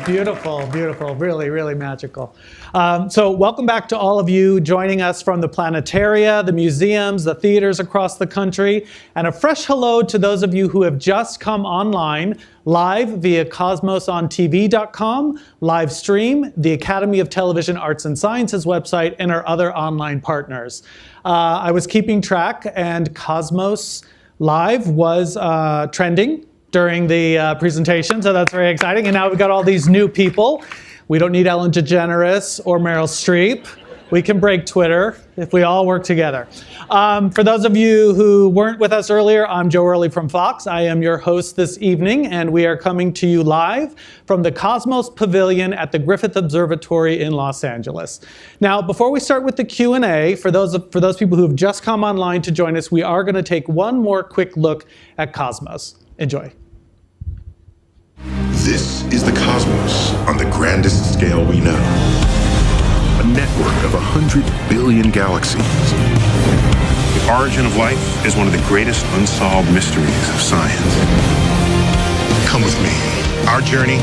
Beautiful, beautiful, really, really magical. So welcome back to all of you joining us from the planetaria, the museums, the theaters across the country, and a fresh hello to those of you who have just come online live via cosmosontv.com, live stream, the Academy of Television Arts and Sciences website, and our other online partners. I was keeping track, and Cosmos Live was trending during the presentation, so that's very exciting. And now we've got all these new people. We don't need Ellen DeGeneres or Meryl Streep. We can break Twitter if we all work together. For those of you who weren't with us earlier, I'm Joe Early from Fox. I am your host this evening, and we are coming to you live from the Cosmos Pavilion at the Griffith Observatory in Los Angeles. Now, before we start with the Q&A, for those people who have just come online to join us, we are going to take one more quick look at Cosmos. Enjoy. This is the cosmos on the grandest scale we know. A network of 100 billion galaxies. The origin of life is one of the greatest unsolved mysteries of science. Come with me. Our journey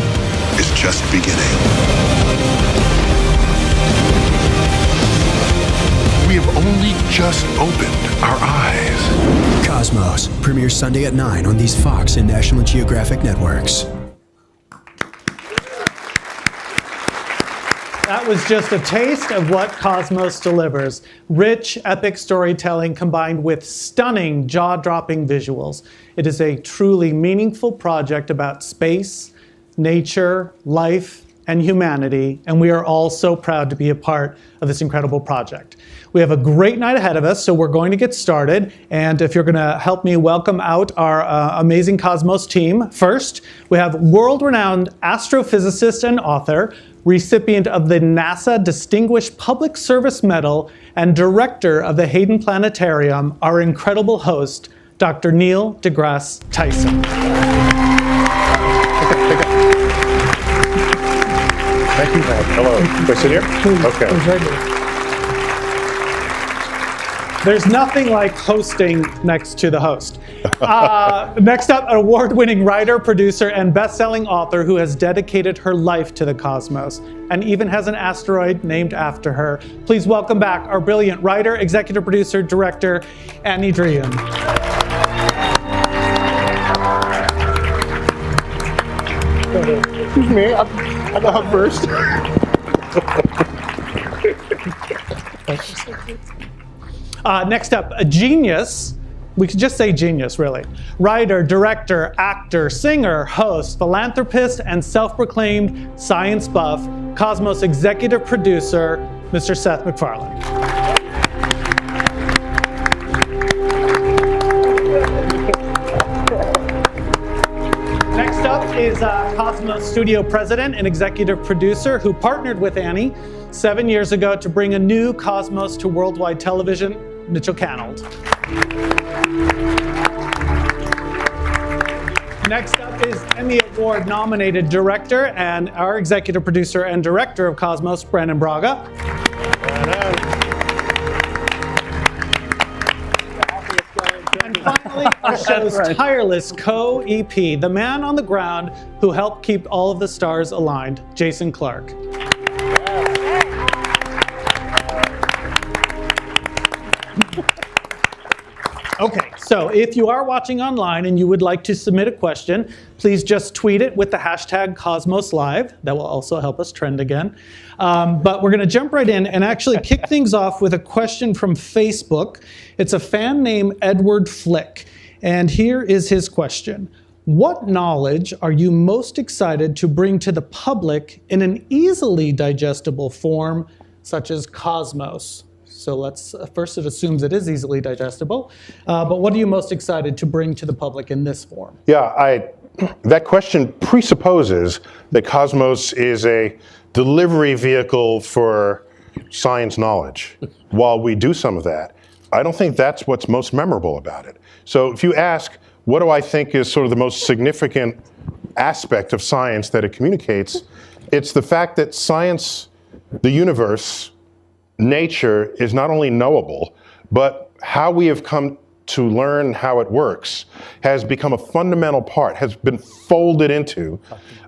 is just beginning. We have only just opened our eyes. Cosmos premieres Sunday at 9 on these Fox and National Geographic networks. That was just a taste of what Cosmos delivers. Rich, epic storytelling combined with stunning, jaw-dropping visuals. It is a truly meaningful project about space, nature, life, and humanity, and we are all so proud to be a part of this incredible project. We have a great night ahead of us, so we're going to get started. And if you're going to help me welcome out our amazing Cosmos team, first, we have world-renowned astrophysicist and author, recipient of the NASA Distinguished Public Service Medal, and director of the Hayden Planetarium, our incredible host, Dr. Neil deGrasse Tyson. Thank you. Hello. Can I sit here? Okay. There's nothing like hosting next to the host. Next up, an award-winning writer, producer, and best-selling author who has dedicated her life to the cosmos and even has an asteroid named after her. Please welcome back our brilliant writer, executive producer, director, Annie Dreehan. Excuse me, I got hug first. Next up, a genius. We could just say genius, really. Writer, director, actor, singer, host, philanthropist, and self-proclaimed science buff, Cosmos executive producer, Mr. Seth MacFarlane. Next up is Cosmos studio president and executive producer who partnered with Annie 7 years ago to bring a new Cosmos to worldwide television, Mitchell Canold. Next up is Emmy Award nominated director and our executive producer and director of Cosmos, Brandon Braga. And finally, our show's tireless co-EP, the man on the ground who helped keep all of the stars aligned, Jason Clark. Okay, so if you are watching online and you would like to submit a question, please just tweet it with the hashtag CosmosLive. That will also help us trend again. But we're going to jump right in and actually kick things off with a question from Facebook. It's a fan named Edward Flick. And here is his question. What knowledge are you most excited to bring to the public in an easily digestible form, such as Cosmos? So let's first, it assumes it is easily digestible. But what are you most excited to bring to the public in this form? Yeah, that question presupposes that Cosmos is a delivery vehicle for science knowledge. While we do some of that, I don't think that's what's most memorable about it. So if you ask, what do I think is sort of the most significant aspect of science that it communicates, it's the fact that science, the universe, nature is not only knowable, but how we have come to learn how it works has become a fundamental part, has been folded into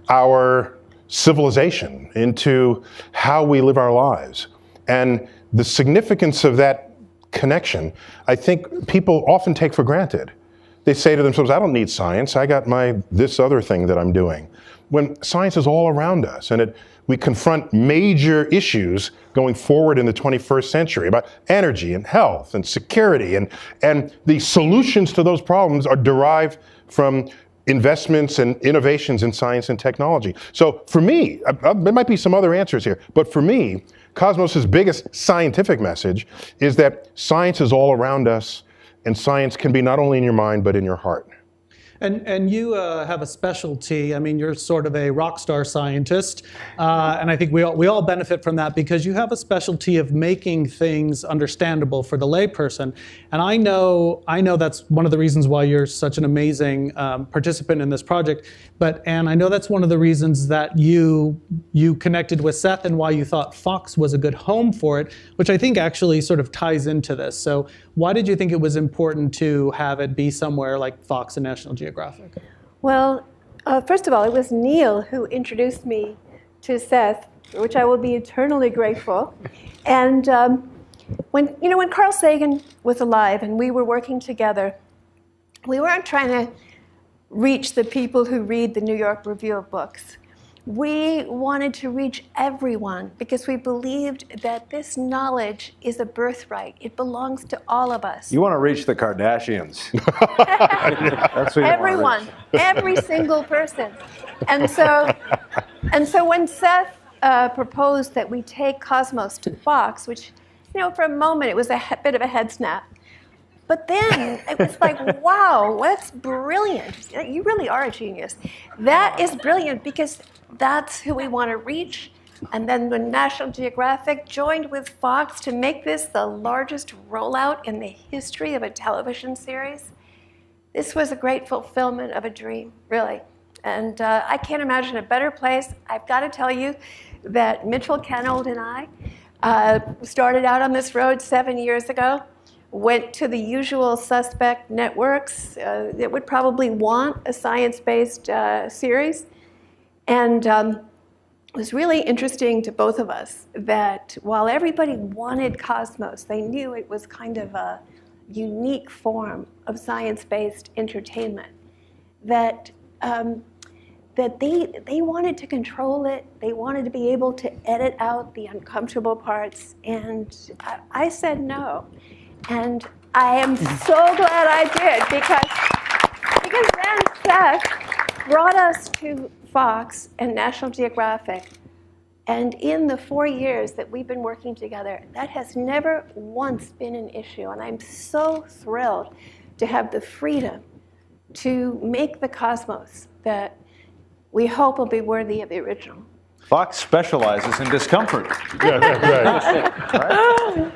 our civilization, into how we live our lives. And the significance of that connection, I think people often take for granted. They say to themselves, I don't need science, I got this other thing that I'm doing. When science is all around us, and we confront major issues going forward in the 21st century about energy and health and security, and the solutions to those problems are derived from investments and innovations in science and technology. So for me, there might be some other answers here, but for me, Cosmos' biggest scientific message is that science is all around us, and science can be not only in your mind, but in your heart. And you have a specialty. I mean, you're sort of a rock star scientist, and I think we all benefit from that because you have a specialty of making things understandable for the layperson. And I know that's one of the reasons why you're such an amazing participant in this project. And I know that's one of the reasons that you connected with Seth and why you thought Fox was a good home for it, which I think actually sort of ties into this. So why did you think it was important to have it be somewhere like Fox and National Geographic? Well, first of all, it was Neil who introduced me to Seth, which I will be eternally grateful. And when Carl Sagan was alive and we were working together, we weren't trying to reach the people who read the New York Review of Books. We wanted to reach everyone because we believed that this knowledge is a birthright. It belongs to all of us. You want to reach the Kardashians. That's who you Everyone, every single person. And so when Seth proposed that we take Cosmos to Fox, which, for a moment it was a bit of a head snap. But then it was like, wow, that's brilliant. You really are a genius. That is brilliant because that's who we want to reach. And then when National Geographic joined with Fox to make this the largest rollout in the history of a television series, this was a great fulfillment of a dream, really. And I can't imagine a better place. I've got to tell you that Mitchell Kenold and I started out on this road 7 years ago. Went to the usual suspect networks that would probably want a science-based series. And it was really interesting to both of us that while everybody wanted Cosmos, they knew it was kind of a unique form of science-based entertainment, that they wanted to control it. They wanted to be able to edit out the uncomfortable parts. And I said no. And I am so glad I did because then Seth brought us to Fox and National Geographic. And in the 4 years that we've been working together, that has never once been an issue. And I'm so thrilled to have the freedom to make the Cosmos that we hope will be worthy of the original. Fox specializes in discomfort. Right.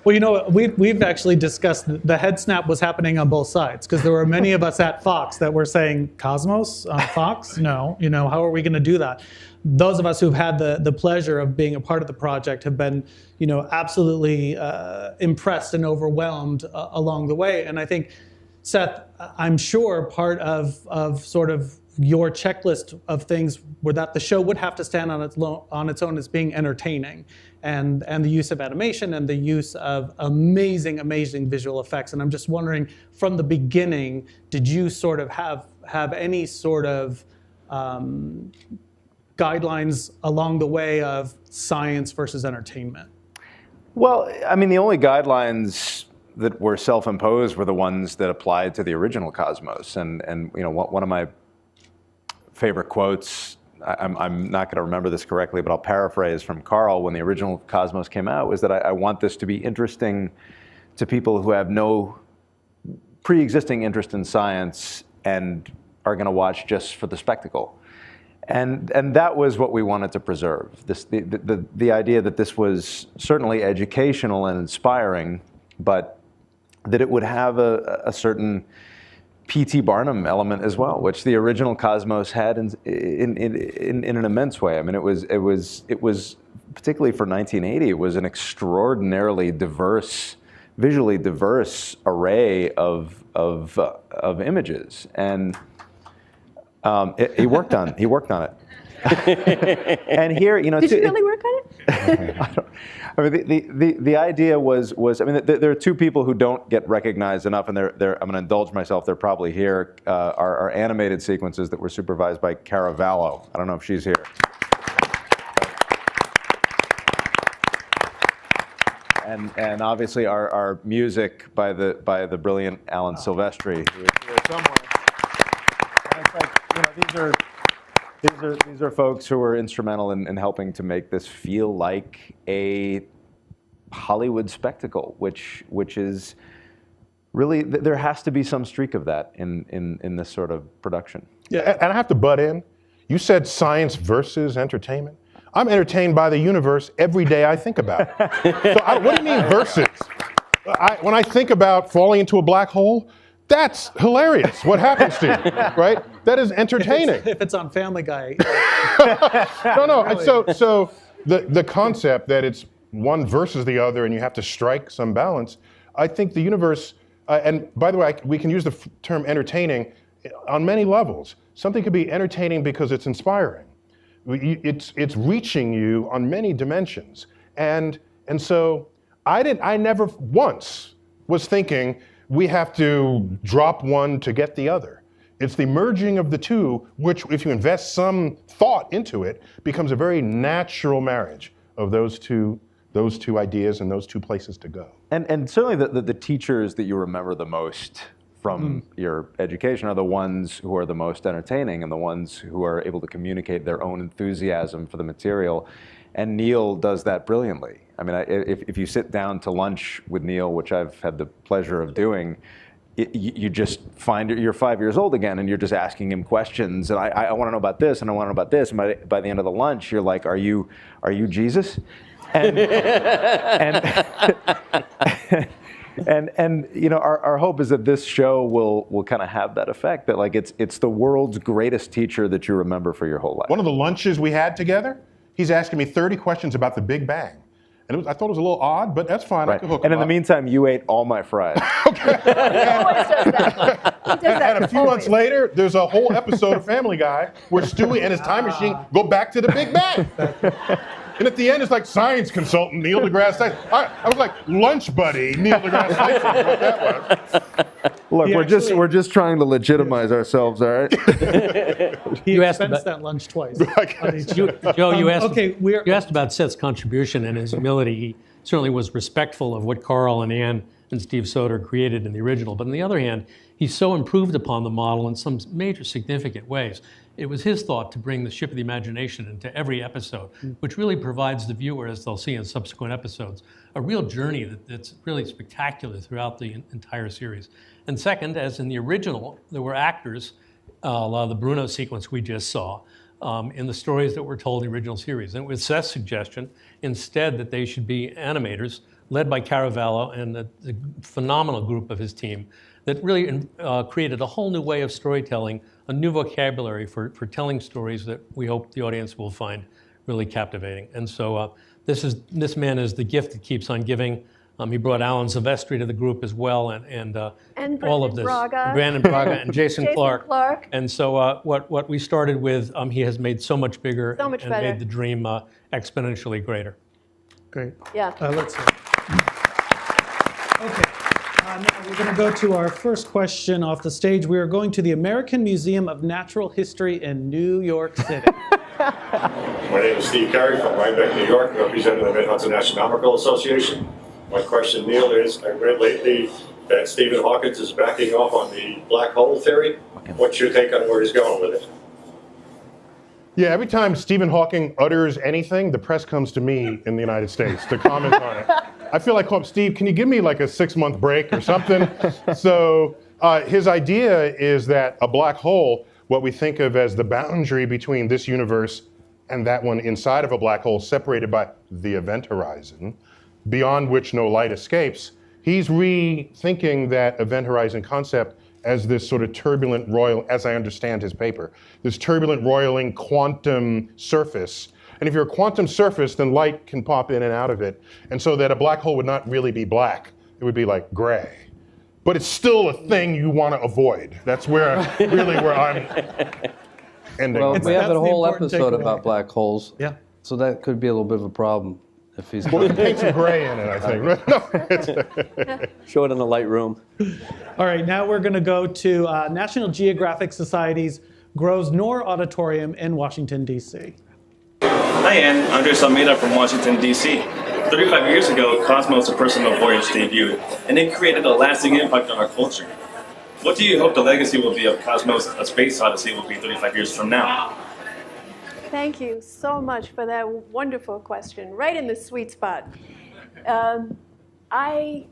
Well, we've actually discussed the head snap was happening on both sides because there were many of us at Fox that were saying, Cosmos on Fox? No, how are we going to do that? Those of us who've had the pleasure of being a part of the project have been, absolutely impressed and overwhelmed along the way. And I think, Seth, I'm sure part of sort of your checklist of things were that the show would have to stand on its own as being entertaining, and the use of animation and the use of amazing visual effects. And I'm just wondering, from the beginning, did you sort of have any sort of guidelines along the way of science versus entertainment? Well, I mean, the only guidelines that were self-imposed were the ones that applied to the original Cosmos. And one of my favorite quotes, I'm not going to remember this correctly, but I'll paraphrase from Carl when the original Cosmos came out, was that I want this to be interesting to people who have no pre-existing interest in science and are going to watch just for the spectacle. And that was what we wanted to preserve. The idea that this was certainly educational and inspiring, but that it would have a certain P.T. Barnum element as well, which the original Cosmos had in an immense way. I mean, it was particularly for 1980. It was an extraordinarily visually diverse array of images, and he worked on it. And here, Did you really work on it? I mean, the idea was I mean, there are two people who don't get recognized enough, and I'm going to indulge myself. They're probably here. Our animated sequences that were supervised by Caravallo. I don't know if she's here. And obviously our music by the brilliant Alan Silvestri, who is here somewhere. And it's like, these are folks who are instrumental in helping to make this feel like a Hollywood spectacle, which is really, there has to be some streak of that in this sort of production. Yeah, and I have to butt in. You said science versus entertainment. I'm entertained by the universe every day I think about it. So what do you mean versus? When I think about falling into a black hole, that's hilarious. What happens to you, right? That is entertaining. If it's on Family Guy. No. Really. So the concept that it's one versus the other and you have to strike some balance, I think the universe, and by the way, we can use the term entertaining on many levels. Something could be entertaining because it's inspiring. It's reaching you on many dimensions. And so I never once was thinking we have to drop one to get the other. It's the merging of the two, which if you invest some thought into it, becomes a very natural marriage of those two ideas and those two places to go. And certainly the teachers that you remember the most from your education are the ones who are the most entertaining and the ones who are able to communicate their own enthusiasm for the material. And Neil does that brilliantly. I mean, if you sit down to lunch with Neil, which I've had the pleasure of doing, you just find you're 5 years old again and you're just asking him questions. And I want to know about this and I want to know about this. And by the end of the lunch, you're like, are you Jesus? And our hope is that this show will kind of have that effect, that like it's the world's greatest teacher that you remember for your whole life. One of the lunches we had together, he's asking me 30 questions about the Big Bang. And I thought it was a little odd, but that's fine. Right. I could hook And him in the up. meantime, you ate all my fries. He always does that. He does that And a few months later, there's a whole episode of Family Guy where Stewie and his time machine go back to the Big Bang. And at the end, it's like science consultant Neil deGrasse Tyson. I was like lunch buddy Neil deGrasse Tyson. What that was. Look, we're just trying to legitimize ourselves, all right? He expensed that lunch twice. Joe, you asked, Okay, you asked about Seth's contribution and his humility. He certainly was respectful of what Carl and Ann and Steve Soder created in the original. But on the other hand, he so improved upon the model in some major significant ways. It was his thought to bring the ship of the imagination into every episode, which really provides the viewer, as they'll see in subsequent episodes, a real journey that's really spectacular throughout the entire series. And second, as in the original, there were actors, a lot of the Bruno sequence we just saw, in the stories that were told in the original series. And it was Seth's suggestion, instead, that they should be animators, led by Caravallo and the phenomenal group of his team, that really created a whole new way of storytelling, a new vocabulary for telling stories that we hope the audience will find really captivating. And so this man is the gift that keeps on giving. He brought Alan Silvestri to the group as well, and all of this. Brandon Braga and Jason Clark. And so what we started with, he has made so much bigger and better. made the dream exponentially greater. Great. Yeah. Let's see. Okay. Now we're going to go to our first question off the stage. We are going to the American Museum of Natural History in New York City. My name is Steve Carey from Rhinebeck, New York, representing the Mid-Hudson Astronomical Association. My question, Neil, is I read lately that Stephen Hawking is backing off on the black hole theory. What's your take on where he's going with it? Yeah, every time Stephen Hawking utters anything, the press comes to me in the United States to comment on it. I feel like, Steve, can you give me like a 6-month break or something? So his idea is that a black hole, what we think of as the boundary between this universe and that one inside of a black hole, separated by the event horizon, beyond which no light escapes, he's rethinking that event horizon concept as this sort of turbulent roil, as I understand his paper, this turbulent roiling quantum surface. And if you're a quantum surface, then light can pop in and out of it. And so that a black hole would not really be black, it would be like gray. But it's still a thing you want to avoid. That's where I'm. ending. Well, we have That's a the whole important episode takeaway. about black holes. Yeah. So that could be a little bit of a problem if he's. Well, paint some gray in it, I think. No, Show it in the light room. All right, now we're going to go to National Geographic Society's Grosvenor Auditorium in Washington, D.C. Hi, Ann. Andres Almeida from Washington, D.C. 35 years ago, Cosmos, a personal voyage, debuted, and it created a lasting impact on our culture. What do you hope the legacy will be of Cosmos, A Space Odyssey will be 35 years from now? Thank you so much for that wonderful question, right in the sweet spot. I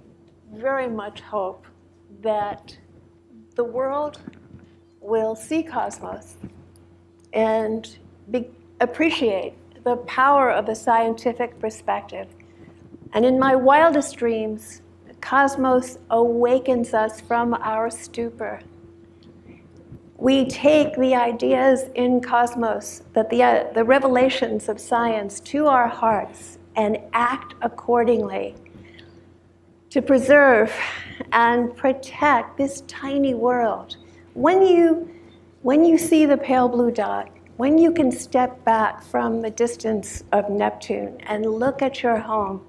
very much hope that the world will see Cosmos and appreciate the power of the scientific perspective. And in my wildest dreams, Cosmos awakens us from our stupor. We take the ideas in Cosmos, that the revelations of science, to our hearts and act accordingly to preserve and protect this tiny world. When you see the pale blue dot, when you can step back from the distance of Neptune and look at your home,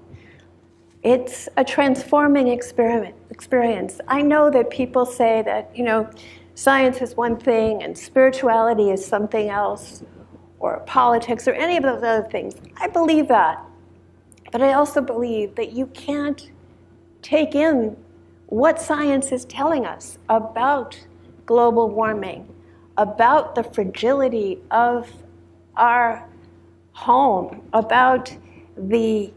it's a transforming experience. I know that people say that, science is one thing and spirituality is something else, or politics, or any of those other things. I believe that. But I also believe that you can't take in what science is telling us about global warming, about the fragility of our home, about the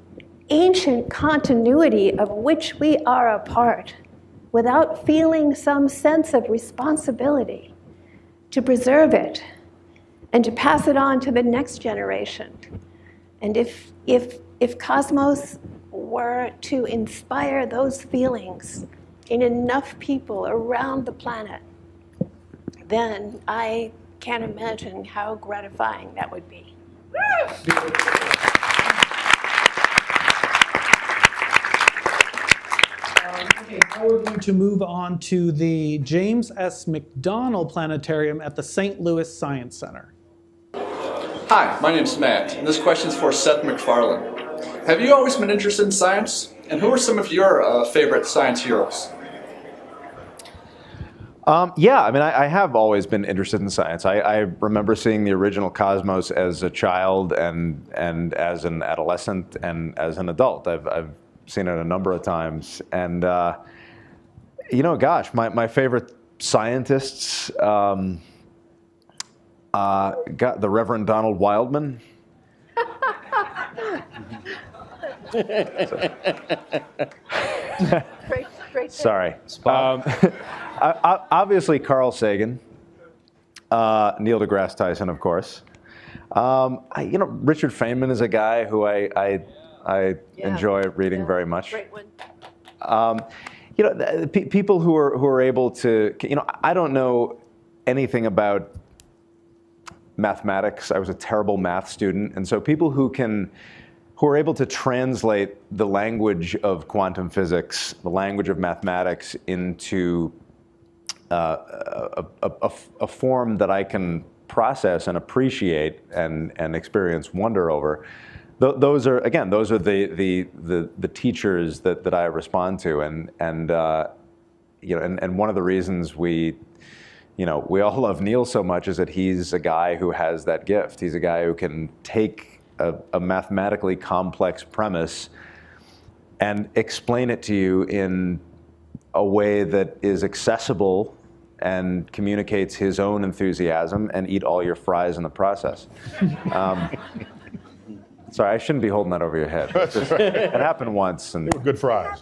ancient continuity of which we are a part, without feeling some sense of responsibility to preserve it and to pass it on to the next generation. And if Cosmos were to inspire those feelings in enough people around the planet, then I can't imagine how gratifying that would be. Okay, now we're going to move on to the James S. McDonnell Planetarium at the St. Louis Science Center. Hi, my name's Matt, and this question's for Seth MacFarlane. Have you always been interested in science? And who are some of your favorite science heroes? Yeah, I mean, I have always been interested in science. I remember seeing the original Cosmos as a child and as an adolescent and as an adult. I've seen it a number of times. And, gosh, my favorite scientists got the Reverend Donald Wildman. Great. Sorry. Obviously, Carl Sagan, Neil deGrasse Tyson, of course. Richard Feynman is a guy who I enjoy reading very much. Great one. People who are able to, I don't know anything about mathematics. I was a terrible math student, and so people who are able to translate the language of quantum physics, the language of mathematics, into a form that I can process and appreciate and experience wonder over. Those are the teachers that I respond to, and one of the reasons we all love Neil so much is that he's a guy who has that gift. He's a guy who can take a mathematically complex premise and explain it to you in a way that is accessible and communicates his own enthusiasm, and eat all your fries in the process. Sorry, I shouldn't be holding that over your head. It happened once. And They were good fries.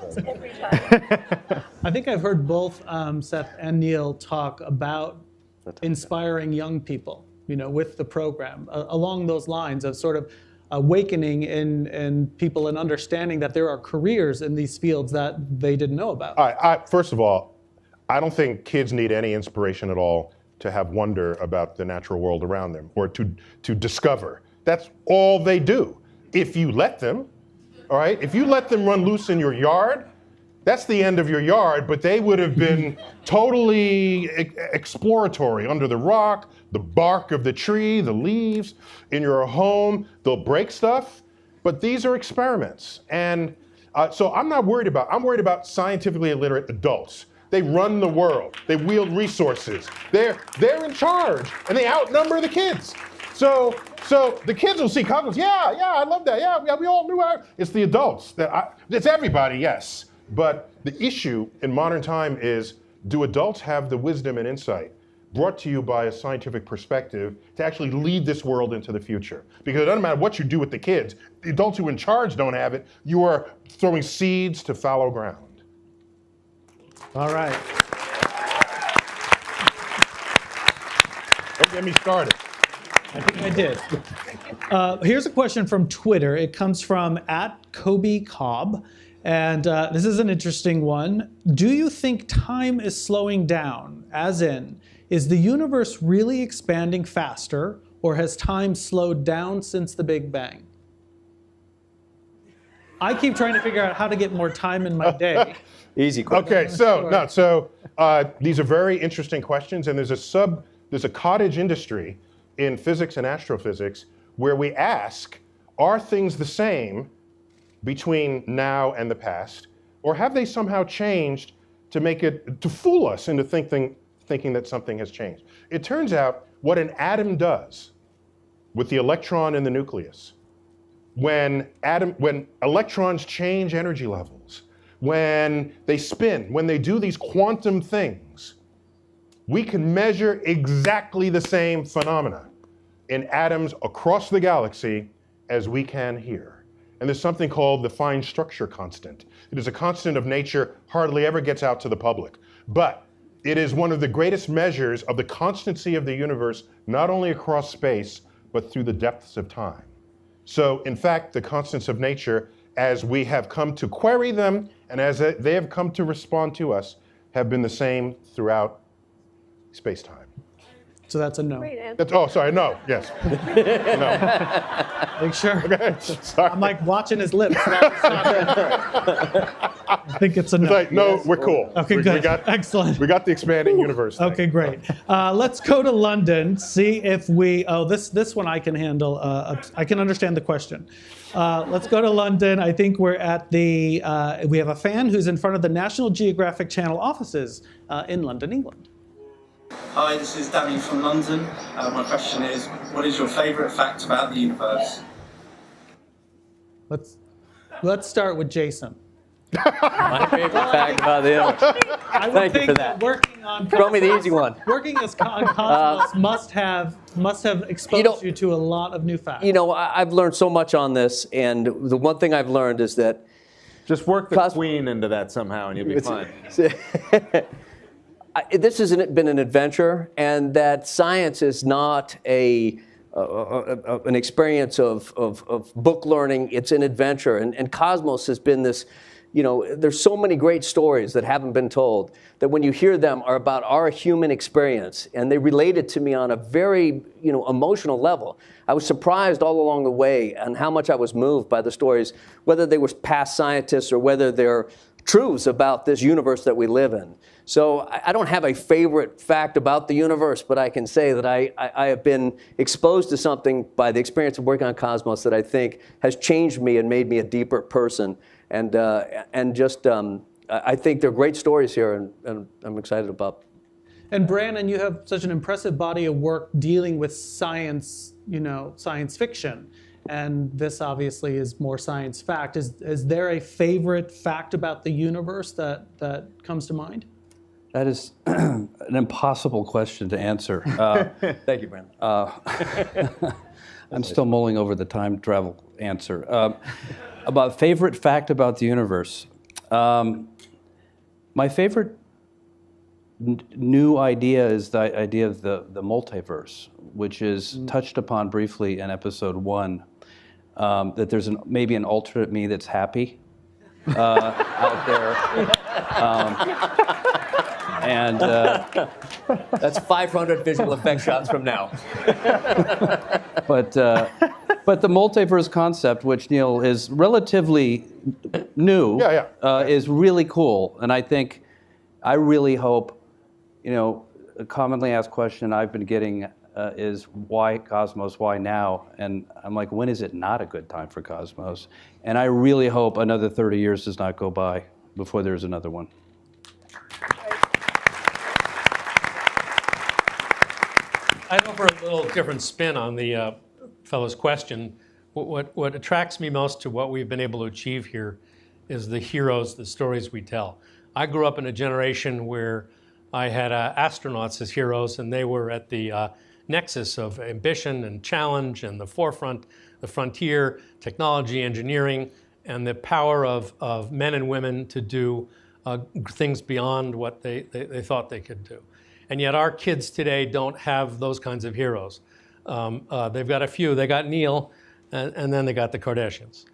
I think I've heard both Seth and Neil talk about inspiring young people, with the program, along those lines of sort of awakening in people and understanding that there are careers in these fields that they didn't know about. All right, first of all, I don't think kids need any inspiration at all to have wonder about the natural world around them or to discover. That's all they do. If you let them, all right? If you let them run loose in your yard, that's the end of your yard, but they would have been totally exploratory under the rock, the bark of the tree, the leaves, in your home. They'll break stuff, but these are experiments. And so I'm worried about scientifically illiterate adults. They run the world. They wield resources. They're in charge, and they outnumber the kids. So the kids will see cosmos. Yeah, I love that. Yeah, we all knew. It's the adults. It's everybody, yes. But the issue in modern time is, do adults have the wisdom and insight brought to you by a scientific perspective to actually lead this world into the future? Because it doesn't matter what you do with the kids. The adults who are in charge don't have it. You are throwing seeds to fallow ground. All right. Don't get me started. I think I did. Here's a question from Twitter. It comes from @KobeCobb. And this is an interesting one. Do you think time is slowing down? As in, is the universe really expanding faster, or has time slowed down since the Big Bang? I keep trying to figure out how to get more time in my day. Easy question. Okay, so these are very interesting questions, and there's a cottage industry in physics and astrophysics where we ask, are things the same between now and the past, or have they somehow changed to fool us into thinking that something has changed? It turns out what an atom does with the electron in the nucleus, when electrons change energy levels, when they spin, when they do these quantum things, we can measure exactly the same phenomena in atoms across the galaxy as we can here. And there's something called the fine structure constant. It is a constant of nature, hardly ever gets out to the public. But it is one of the greatest measures of the constancy of the universe, not only across space, but through the depths of time. So in fact, the constants of nature, as we have come to query them, and as they have come to respond to us, have been the same throughout space-time. So that's a no. Great answer. No, yes. No. Make sure. Okay, sorry. I'm like watching his lips. I think it's a no. It's like, no, we're cool. Okay, good. Excellent. We got the expanding universe thing. Okay, great. Let's go to London, see if we, this one I can handle. I can understand the question. Let's go to London. I think we're at we have a fan who's in front of the National Geographic Channel offices in London, England. Hi, this is Danny from London. My question is, what is your favourite fact about the universe? Let's start with Jason. My favorite fact about the universe. Thank you for that. Working on Throw me the easy one. Working as on Cosmos must have exposed you to a lot of new facts. You know, I've learned so much on this, and the one thing I've learned is that just work the queen into that somehow, and you'll be fine. This has been an adventure, and that science is not an experience of book learning. It's an adventure, and Cosmos has been this. You know, there's so many great stories that haven't been told that when you hear them are about our human experience, and they related to me on a very, emotional level. I was surprised all along the way on how much I was moved by the stories, whether they were past scientists or whether they're truths about this universe that we live in. So I don't have a favorite fact about the universe, but I can say that I have been exposed to something by the experience of working on Cosmos that I think has changed me and made me a deeper person. And I think they're great stories here, and I'm excited about. And Brandon, you have such an impressive body of work dealing with science, science fiction. And this obviously is more science fact. Is there a favorite fact about the universe that comes to mind? That is an impossible question to answer. Thank you, Brandon. I'm still mulling over the time travel answer. About favorite fact about the universe. My favorite new idea is the idea of the multiverse, which is touched upon briefly in episode 1. That there's maybe an alternate me that's happy out there. And that's 500 visual effect shots from now. But But the multiverse concept, which, Neil, is relatively new, is really cool. And I really hope, a commonly asked question I've been getting is, why Cosmos, why now? And I'm like, when is it not a good time for Cosmos? And I really hope another 30 years does not go by before there's another one. I'd offer a little different spin on the fellow's question. What attracts me most to what we've been able to achieve here is the heroes, the stories we tell. I grew up in a generation where I had astronauts as heroes, and they were at the nexus of ambition and challenge and the forefront, the frontier, technology, engineering, and the power of men and women to do things beyond what they thought they could do. And yet our kids today don't have those kinds of heroes. They've got a few. They got Neil, and then they got the Kardashians.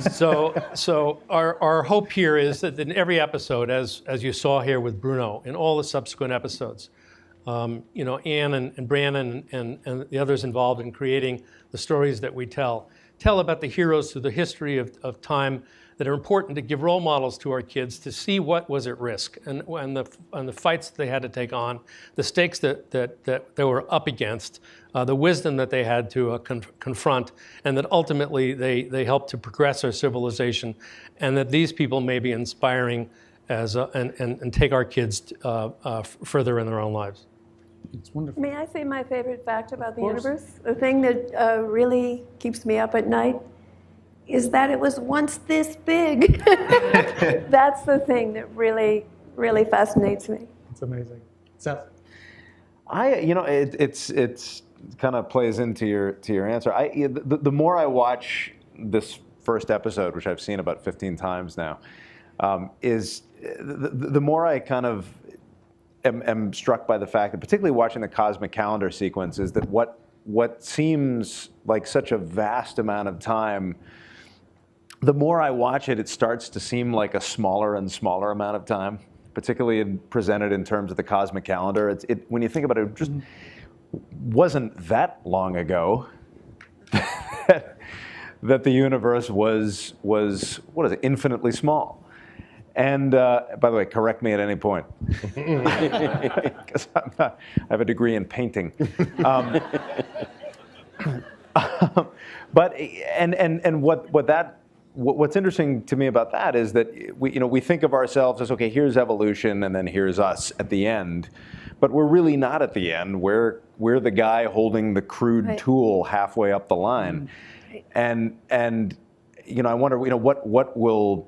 So our hope here is that in every episode, as you saw here with Bruno, in all the subsequent episodes, Anne and Brandon and the others involved in creating the stories that we tell about the heroes through the history of time that are important to give role models to our kids to see what was at risk and the fights that they had to take on, the stakes that they were up against, the wisdom that they had to confront, and that ultimately they helped to progress our civilization, and that these people may be inspiring and take our kids further in their own lives. It's wonderful. May I say my favorite fact about the universe? The thing that really keeps me up at night is that it was once this big. That's the thing that really, really fascinates me. It's amazing. Seth? It's kind of plays into your answer. The more I watch this first episode, which I've seen about 15 times now, is the more I kind of am struck by the fact that, particularly watching the cosmic calendar sequence, is that what seems like such a vast amount of time, the more I watch it, it starts to seem like a smaller and smaller amount of time, particularly presented in terms of the cosmic calendar. When you think about it, it just wasn't that long ago that the universe was what is it, infinitely small. And by the way, correct me at any point, because I have a degree in painting. But what's interesting to me about that is that we think of ourselves as, okay, here's evolution and then here's us at the end, but we're really not at the end. We're the guy holding the crude tool halfway up the line, and I wonder what will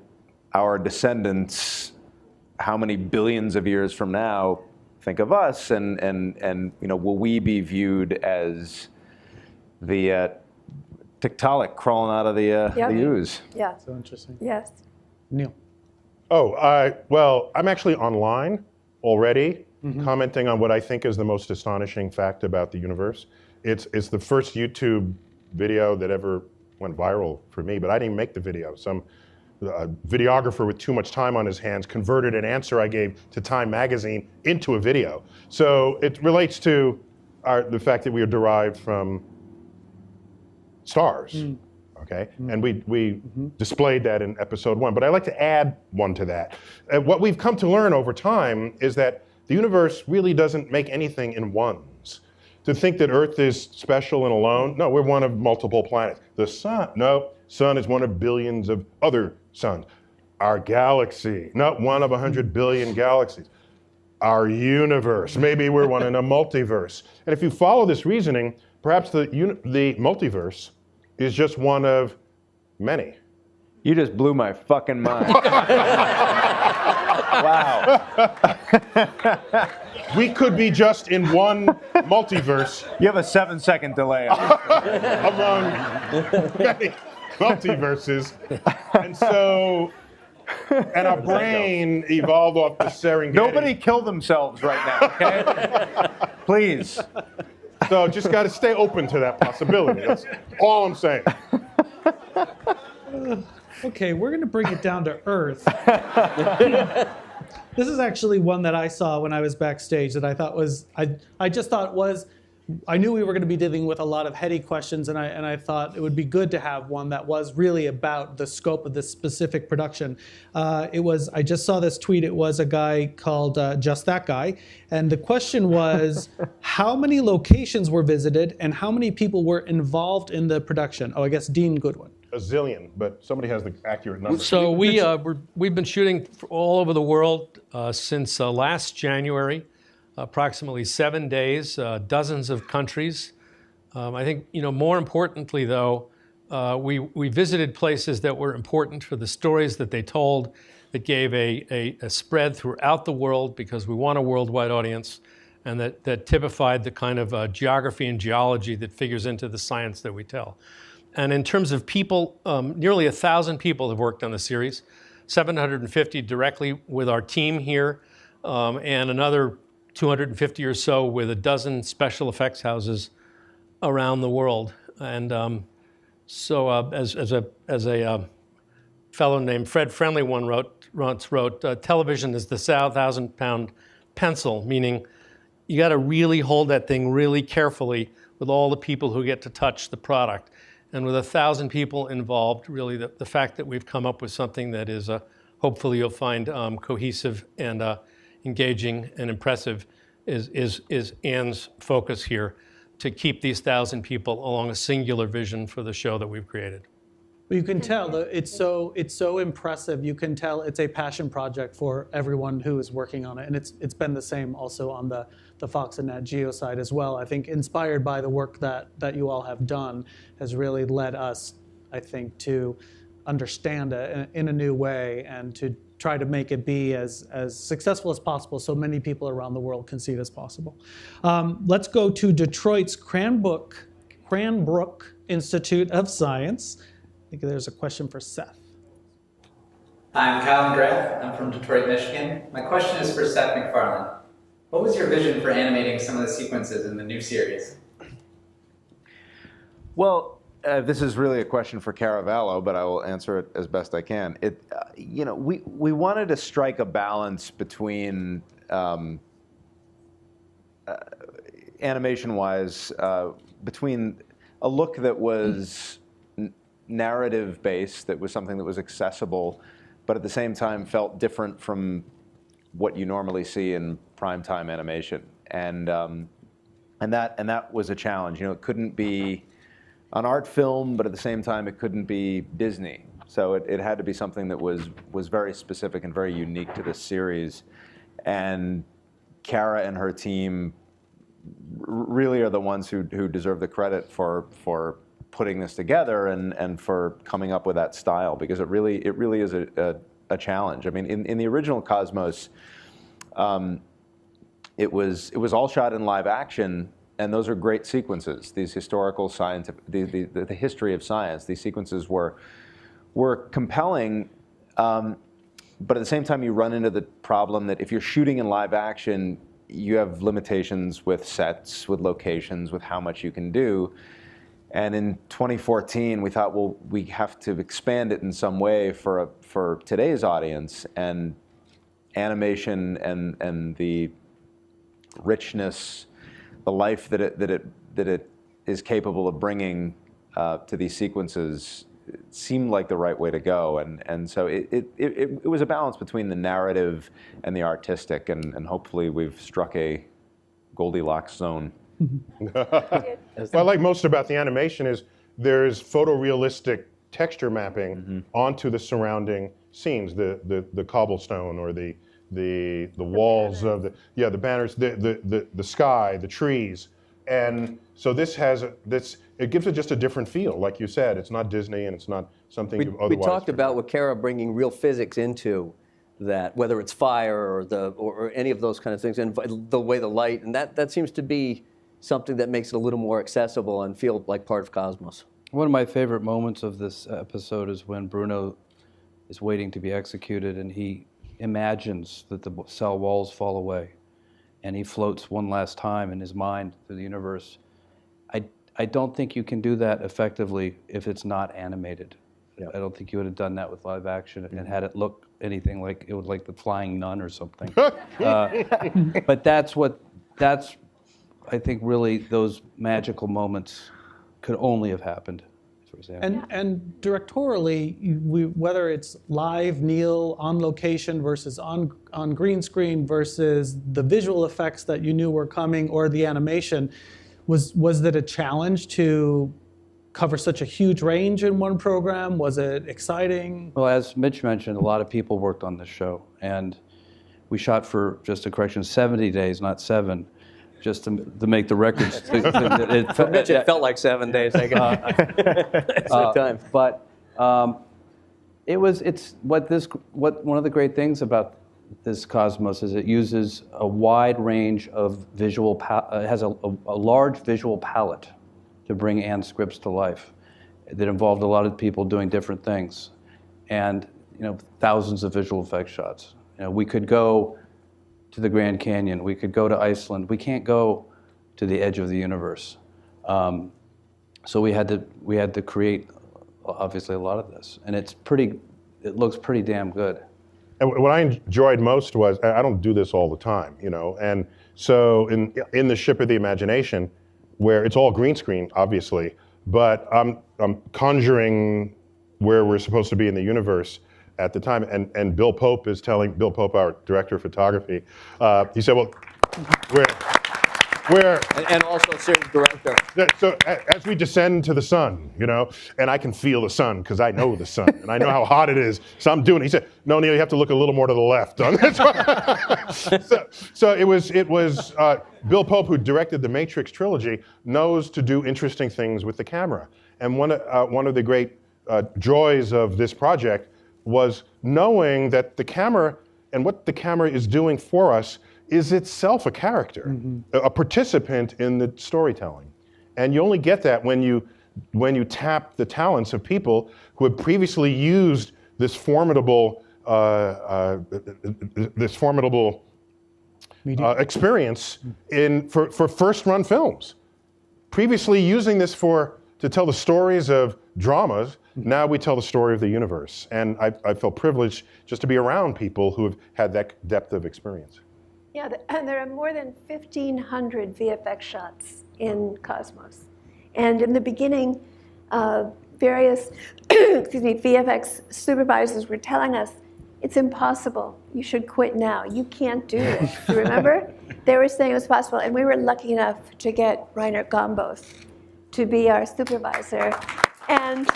our descendants, how many billions of years from now, think of us, and will we be viewed as the Tiktaalik crawling out of the ooze? Yeah. So interesting. Yes. Neil? Well, I'm actually online already, commenting on what I think is the most astonishing fact about the universe. It's the first YouTube video that ever went viral for me, but I didn't make the video. Some videographer with too much time on his hands converted an answer I gave to Time magazine into a video. So it relates to the fact that we are derived from stars, okay? And we displayed that in episode 1, but I'd like to add one to that. What we've come to learn over time is that the universe really doesn't make anything in ones. To think that Earth is special and alone, no, we're one of multiple planets. The sun, no, sun is one of billions of other suns. Our galaxy, not one of 100 billion galaxies. Our universe, maybe we're one in a multiverse. And if you follow this reasoning, perhaps the multiverse is just one of many. You just blew my fucking mind. Wow. We could be just in one multiverse. You have a 7-second delay. Among many multiverses. And our brain evolved off the Serengeti. Nobody kill themselves right now, okay? Please. So just got to stay open to that possibility. That's all I'm saying. Okay, we're going to bring it down to earth. This is actually one that I saw when I was backstage that I thought was, I just thought was I knew we were going to be dealing with a lot of heady questions, and I thought it would be good to have one that was really about the scope of this specific production. I just saw this tweet. It was a guy called Just That Guy, and the question was, how many locations were visited, and how many people were involved in the production? Oh, I guess Dean Goodwin. A zillion, but somebody has the accurate number. So we've been shooting all over the world since last January. Approximately 7 days, dozens of countries. I think, more importantly, though, we visited places that were important for the stories that they told, that gave a spread throughout the world, because we want a worldwide audience, and that typified the kind of geography and geology that figures into the science that we tell. And in terms of people, nearly 1,000 people have worked on the series, 750 directly with our team here, and another 250 or so with a dozen special effects houses around the world. And as a fellow named Fred Friendly once wrote, television is the 1,000-pound pencil, meaning you got to really hold that thing really carefully with all the people who get to touch the product. And with 1,000 people involved, really the fact that we've come up with something that is hopefully you'll find cohesive and engaging and impressive is Anne's focus here, to keep these 1,000 people along a singular vision for the show that we've created. Well, you can tell it's so impressive. You can tell it's a passion project for everyone who is working on it, and it's been the same also on the Fox and Nat Geo side as well. I think inspired by the work that you all have done has really led us, I think, to understand it in a new way and to try to make it be as successful as possible so many people around the world can see it as possible. Let's go to Detroit's Cranbrook Institute of Science. I think there's a question for Seth. I'm Kyle McGrath. I'm from Detroit, Michigan. My question is for Seth MacFarlane. What was your vision for animating some of the sequences in the new series? Well, this is really a question for Caravallo, but I will answer it as best I can. We wanted to strike a balance between animation-wise, between a look that was narrative-based, that was something that was accessible, but at the same time felt different from what you normally see in primetime animation, and that was a challenge. It couldn't be an art film, but at the same time it couldn't be Disney. So it had to be something that was very specific and very unique to this series. And Cara and her team really are the ones who deserve the credit for putting this together and for coming up with that style, because it really is a challenge. I mean, in the original Cosmos, it was all shot in live action. And those are great sequences. These historical scientific, the history of science. These sequences were compelling, but at the same time, you run into the problem that if you're shooting in live action, you have limitations with sets, with locations, with how much you can do. And in 2014, we thought, well, we have to expand it in some way for today's audience, and animation and the richness, the life that it is capable of bringing to these sequences seemed like the right way to go, and so it was a balance between the narrative and the artistic, and hopefully we've struck a Goldilocks zone. What I like most about the animation is there's photorealistic texture mapping onto the surrounding scenes, the cobblestone or the walls of the banners, the sky, the trees, and so it gives it just a different feel. Like you said, it's not Disney and it's not something you otherwise. We talked about with Cara bringing real physics into that, whether it's fire or any of those kind of things, and the way the light, and that seems to be something that makes it a little more accessible and feel like part of Cosmos. One of my favorite moments of this episode is when Bruno is waiting to be executed and he imagines that the cell walls fall away and he floats one last time in his mind through the universe. I don't think you can do that effectively if it's not animated. Yeah. I don't think you would have done that with live action and had it look anything like it was like the Flying Nun or something. But that's I think really those magical moments could only have happened, for example. And directorially, whether it's live, Neil, on location versus on green screen versus the visual effects that you knew were coming or the animation, was that a challenge to cover such a huge range in one program? Was it exciting? Well, as Mitch mentioned, a lot of people worked on this show, and we shot for, just a correction, 70 days, not 7, just to make the records. For Mitch, it felt like 7 days. I guess. Time. But one of the great things about this Cosmos is it uses a wide range of visual, it has a large visual palette to bring Anne's scripts to life. That involved a lot of people doing different things, and thousands of visual effects shots. We could go to the Grand Canyon, we could go to Iceland. We can't go to the edge of the universe, so we had to create obviously a lot of this, and it looks pretty damn good. And what I enjoyed most was, I don't do this all the time, and so in the Ship of the Imagination, where it's all green screen, obviously, but I'm conjuring where we're supposed to be in the universe at the time, and Bill Pope, our director of photography, he said, well, we're and also series director. So as we descend to the sun, and I can feel the sun because I know the sun and I know how hot it is. So I'm doing it. He said, no, Neil, you have to look a little more to the left on this one. so it was Bill Pope, who directed the Matrix trilogy, knows to do interesting things with the camera. And one of the great joys of this project was knowing that the camera and what the camera is doing for us is itself a character, a participant in the storytelling. And you only get that when you tap the talents of people who have previously used this formidable experience for first-run films. Previously using this to tell the stories of dramas, now we tell the story of the universe. And I felt privileged just to be around people who have had that depth of experience. Yeah, and there are more than 1,500 VFX shots in Cosmos. And in the beginning, various VFX supervisors were telling us, it's impossible, you should quit now, you can't do this. Do you remember? They were saying it was possible, and we were lucky enough to get Rainer Gombos to be our supervisor. And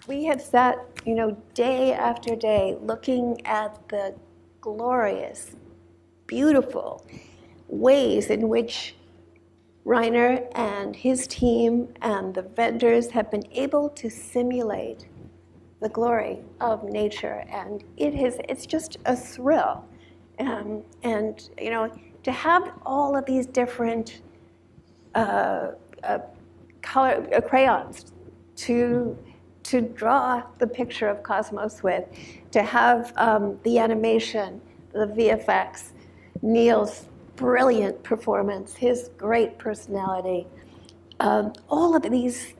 we have sat, day after day looking at the glorious, beautiful ways in which Rainer and his team and the vendors have been able to simulate the glory of nature. And it's just a thrill. And to have all of these different crayons to draw the picture of Cosmos with, to have the animation, the VFX, Neil's brilliant performance, his great personality, all of these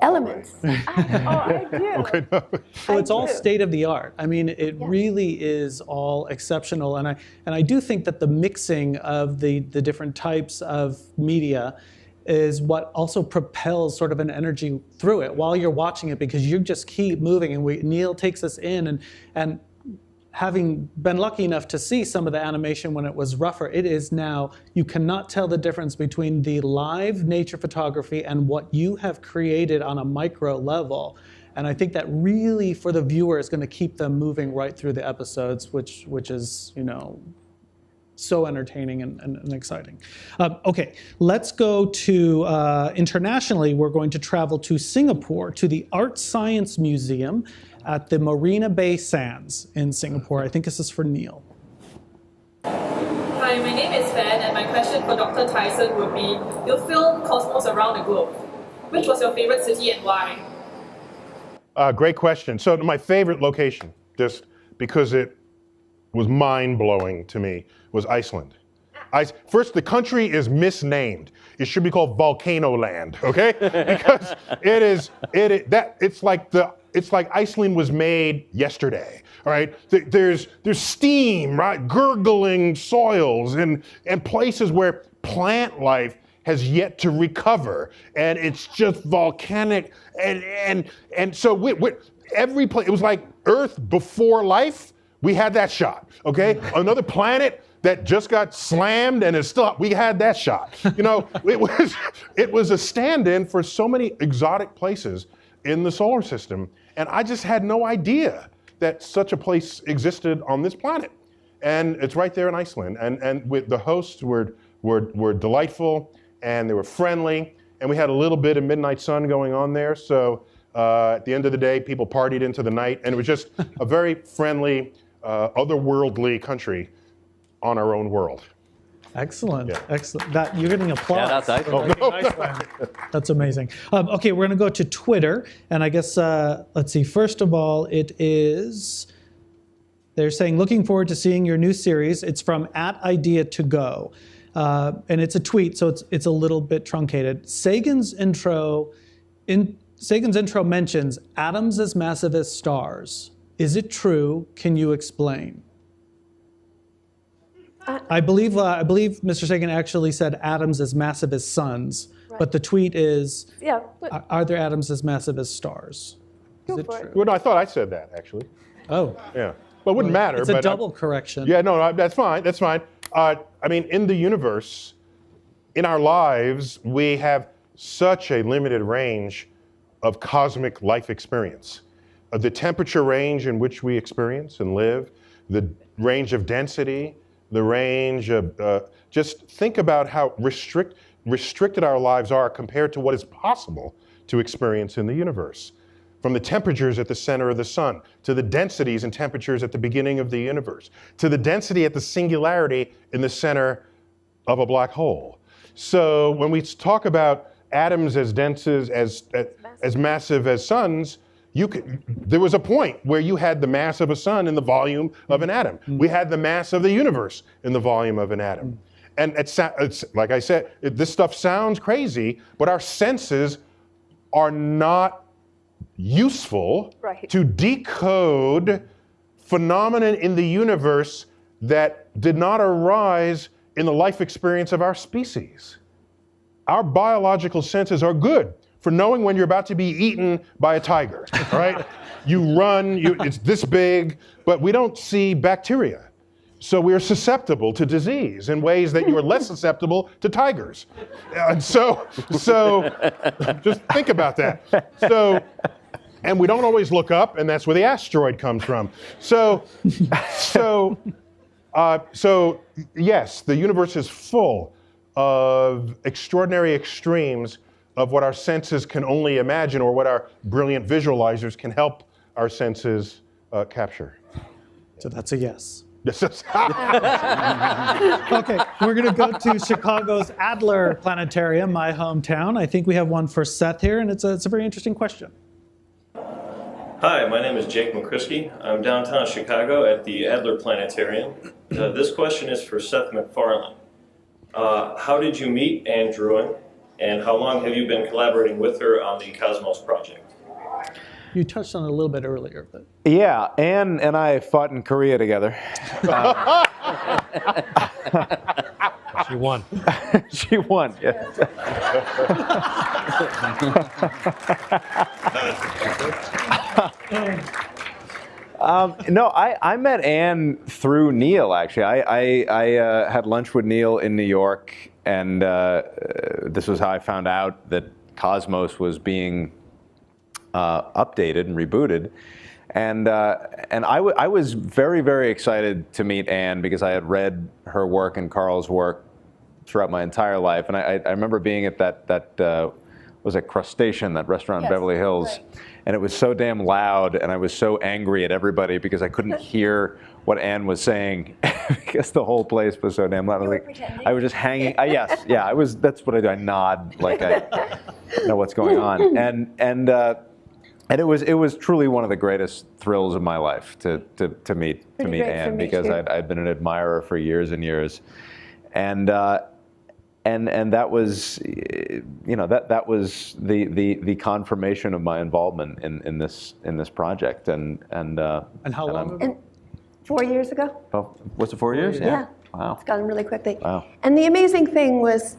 elements. I do. Okay, no. Well, it's all state of the art. I mean, it really is all exceptional, and I do think that the mixing of the different types of media is what also propels sort of an energy through it while you're watching it, because you just keep moving. And Neil takes us in, and having been lucky enough to see some of the animation when it was rougher, it is now, you cannot tell the difference between the live nature photography and what you have created on a micro level. And I think that really, for the viewer, is going to keep them moving right through the episodes, which is, so entertaining and exciting. Okay, let's go to, internationally, we're going to travel to Singapore, to the Art Science Museum at the Marina Bay Sands in Singapore. I think this is for Neil. Hi, my name is Fan, and my question for Dr. Tyson would be, you filmed Cosmos around the globe. Which was your favorite city and why? Great question. So my favorite location, just because it was mind-blowing to me, was Iceland. First, the country is misnamed. It should be called Volcano Land, okay? Because it's like the it's like Iceland was made yesterday. All right, there's steam, right, gurgling soils, and places where plant life has yet to recover, and it's just volcanic, and so every place, it was like Earth before life. We had that shot, okay? Another planet that just got slammed and is still, we had that shot. You know, it was a stand-in for so many exotic places in the solar system, and I just had no idea that such a place existed on this planet. And it's right there in Iceland, and with the hosts were delightful, and they were friendly, and we had a little bit of midnight sun going on there, so at the end of the day, people partied into the night, and it was just a very friendly, otherworldly country on our own world. Excellent, excellent. That you're getting applause. Yeah, that's Iceland. That's amazing. Okay, we're going to go to Twitter, and I guess let's see. First of all, it is. They're saying, looking forward to seeing your new series. It's from @idea2go, and it's a tweet, so it's a little bit truncated. Sagan's intro mentions atoms as massive as stars. Is it true? Can you explain? I believe Mr. Sagan actually said atoms as massive as suns, right. But the tweet is, are there atoms as massive as stars? Is it true? Well, no, I thought I said that, actually. Oh. Yeah. Well, it wouldn't matter. It's a double correction. Yeah, no, that's fine. That's fine. I mean, in the universe, in our lives, we have such a limited range of cosmic life experience. The temperature range in which we experience and live, the range of density, the range of, just think about how restricted our lives are compared to what is possible to experience in the universe. From the temperatures at the center of the sun, to the densities and temperatures at the beginning of the universe, to the density at the singularity in the center of a black hole. So when we talk about atoms as dense as massive as suns, there was a point where you had the mass of a sun in the volume of an atom. We had the mass of the universe in the volume of an atom. And it's like I said, this stuff sounds crazy, but our senses are not useful to decode phenomena in the universe that did not arise in the life experience of our species. Our biological senses are good for knowing when you're about to be eaten by a tiger, all right? You run, it's this big, but we don't see bacteria. So we're susceptible to disease in ways that you are less susceptible to tigers. And so just think about that. And we don't always look up, and that's where the asteroid comes from. So yes, the universe is full of extraordinary extremes of what our senses can only imagine, or what our brilliant visualizers can help our senses capture. So that's a yes. Okay, we're going to go to Chicago's Adler Planetarium, my hometown. I think we have one for Seth here, and it's a very interesting question. Hi, my name is Jake McCrisky. I'm downtown Chicago at the Adler Planetarium. This question is for Seth MacFarlane. How did you meet Anne Druin, and how long have you been collaborating with her on the Cosmos project? You touched on it a little bit earlier, but yeah, Anne and I fought in Korea together. She won. She won. Yeah. No, I met Anne through Neil, actually. I had lunch with Neil in New York, and this was how I found out that Cosmos was being updated and rebooted. And I was very, very excited to meet Anne because I had read her work and Carl's work throughout my entire life. And I remember being at that was it Crustacean, that restaurant in Beverly Hills. Right. And it was so damn loud, and I was so angry at everybody because I couldn't hear what Anne was saying because the whole place was so damn loud. I was just hanging. Yes, yeah, I was. That's what I do. I nod like I know what's going on. And it was truly one of the greatest thrills of my life to meet Anne, because I'd been an admirer for years and years, and and that was, that was the confirmation of my involvement in this project. And how long ago? And 4 years ago. Oh, was it 4 years? Yeah. Wow. It's gone really quickly. Wow. And the amazing thing was,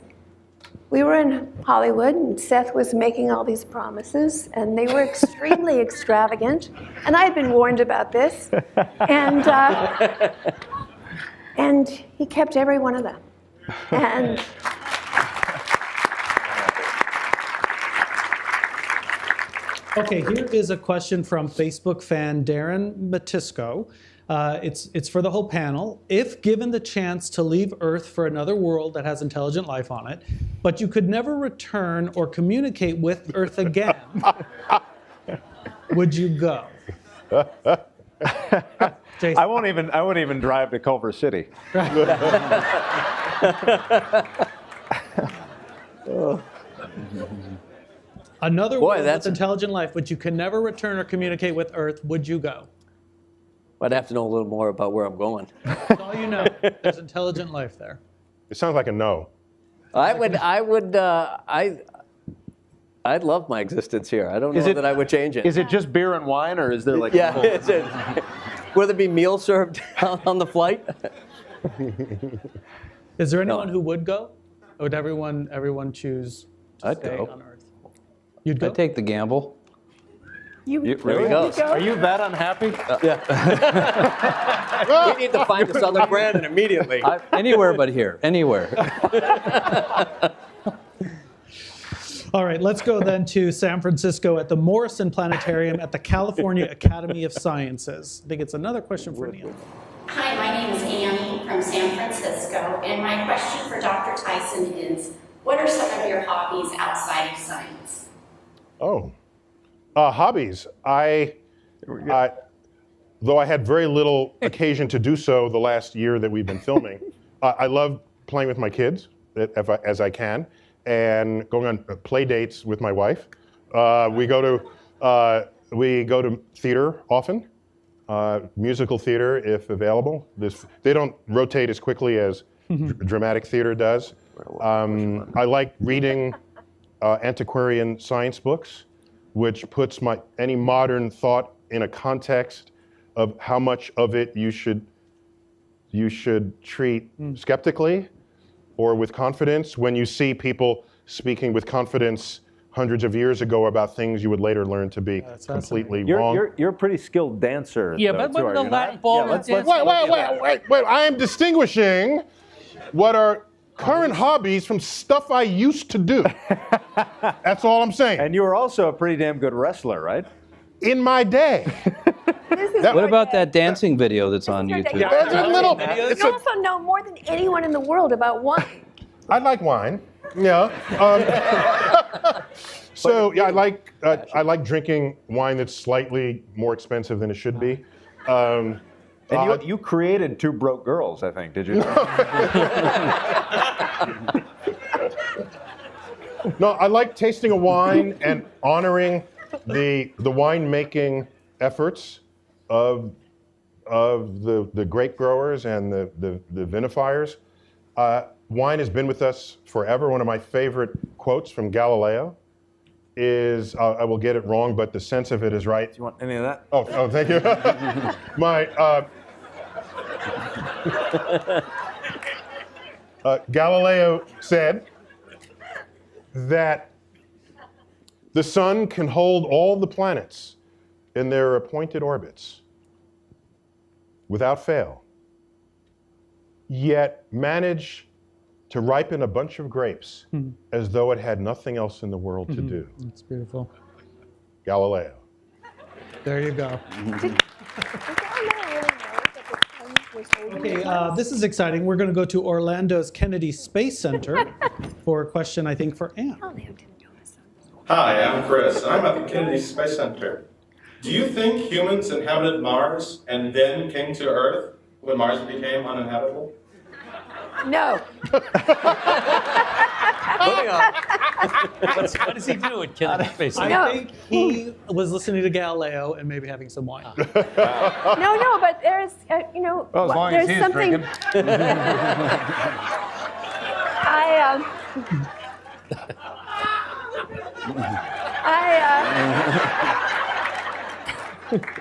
we were in Hollywood, and Seth was making all these promises, and they were extremely extravagant. And I had been warned about this, and he kept every one of them. And Okay, here is a question from Facebook fan Darren Matisco. It's for the whole panel. If given the chance to leave Earth for another world that has intelligent life on it, but you could never return or communicate with Earth again, would you go? I won't even drive to Culver City. Another world with intelligent life, which you can never return or communicate with Earth, would you go? I'd have to know a little more about where I'm going. That's all you know. There's intelligent life there. It sounds like a no. I'd love my existence here. I don't know that I would change it. Is it just beer and wine, or is there like? Yeah. Will there be meals served on the flight? Is there anyone who would go? Or would everyone choose to stay on Earth? You'd go? I'd take the gamble. There we go. Are you that unhappy? Yeah. We need to find us other Brandon immediately. Anywhere but here. Anywhere. All right, let's go then to San Francisco at the Morrison Planetarium at the California Academy of Sciences. I think it's another question for Neil. Hi, my name is Annie from San Francisco, and my question for Dr. Tyson is, what are some of your hobbies outside of science? Oh, hobbies. Though I had very little occasion to do so the last year that we've been filming, I love playing with my kids as I can, and going on play dates with my wife. We go to theater often, musical theater if available. They don't rotate as quickly as dramatic theater does. I like reading antiquarian science books, which puts any modern thought in a context of how much of it you should treat skeptically or with confidence when you see people speaking with confidence hundreds of years ago about things you would later learn to be completely wrong. You're a pretty skilled dancer. Yeah, though, but too, when are the you Latin not? ballroom dance. Wait. I am distinguishing what are current hobbies from stuff I used to do. That's all I'm saying. And you were also a pretty damn good wrestler, right? In my day. What about that dancing video that's on YouTube? You also know more than anyone in the world about wine. I like wine. Yeah. I like drinking wine that's slightly more expensive than it should be. And you created Two Broke Girls, I think, did you? No, I like tasting a wine and honoring the winemaking efforts of the grape growers and the vinifiers. Wine has been with us forever. One of my favorite quotes from Galileo is, I will get it wrong, but the sense of it is right. Do you want any of that? Oh, thank you. Galileo said that the sun can hold all the planets in their appointed orbits without fail, yet manage to ripen a bunch of grapes as though it had nothing else in the world to do. That's beautiful. Galileo. There you go. Okay, this is exciting. We're going to go to Orlando's Kennedy Space Center for a question, I think, for Anne. Hi, I'm Chris, and I'm at the Kennedy Space Center. Do you think humans inhabited Mars and then came to Earth when Mars became uninhabitable? No. What does he do at Kennedy Space Center? I think he was listening to Galileo and maybe having some wine. No, but there's, Well, as long as there's he's something. drinking.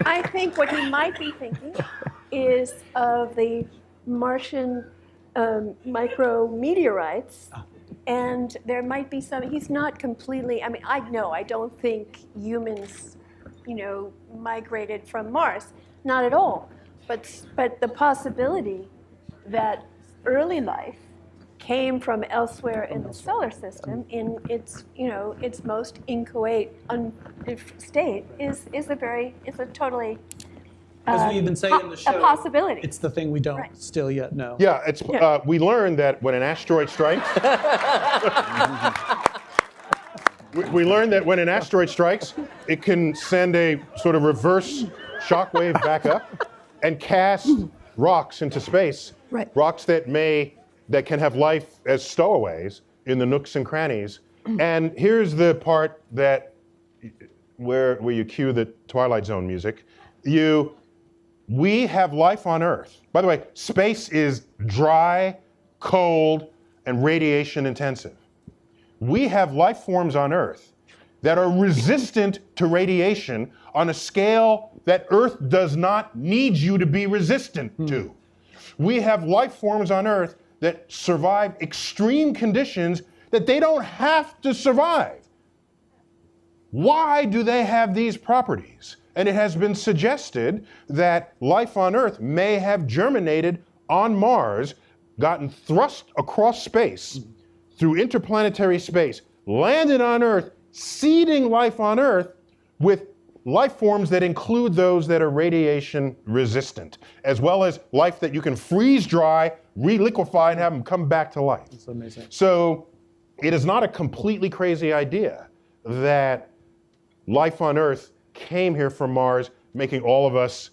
I think what he might be thinking is of the Martian micrometeorites, and there might be some. He's not completely. I mean, I don't think humans, migrated from Mars. Not at all. But the possibility that early life came from elsewhere in the solar system in its most inchoate state is a totally as we even say in the show, a possibility. It's the thing we don't still yet know. Yeah, it's we learned that when an asteroid strikes, we learned that when an asteroid strikes, it can send a sort of reverse shockwave back up and cast rocks into space. Right. Rocks that can have life as stowaways in the nooks and crannies. And here's the part where you cue the Twilight Zone music. We have life on Earth. By the way, space is dry, cold, and radiation intensive. We have life forms on Earth that are resistant to radiation on a scale that Earth does not need you to be resistant to. We have life forms on Earth that survive extreme conditions that they don't have to survive. Why do they have these properties? And it has been suggested that life on Earth may have germinated on Mars, gotten thrust across space through interplanetary space, landed on Earth, seeding life on Earth with life forms that include those that are radiation resistant, as well as life that you can freeze dry, reliquefy, and have them come back to life. That's amazing. So it is not a completely crazy idea that life on Earth came here from Mars, making all of us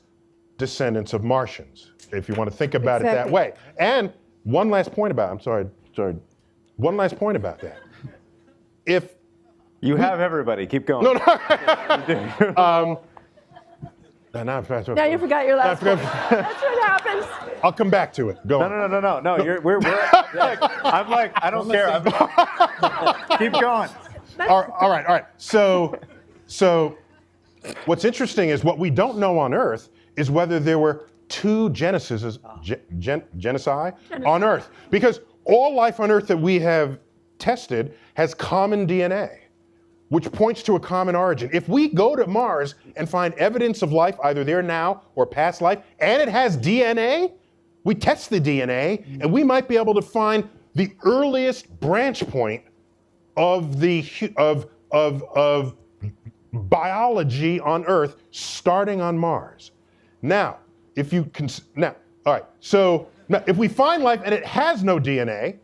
descendants of Martians, if you want to think about it that way. And one last point about one last point about that. If you have everybody, keep going. No. Now you forgot your last one. That's what happens. I'll come back to it. Go on. No. We're I'm like, I don't care. Keep going. All right. So what's interesting is what we don't know on Earth is whether there were two genocide on Earth. Because all life on Earth that we have tested has common DNA, which points to a common origin. If we go to Mars and find evidence of life, either there now or past life, and it has DNA, we test the DNA, and we might be able to find the earliest branch point of biology on Earth, starting on Mars. Now, if we find life and it has no DNA,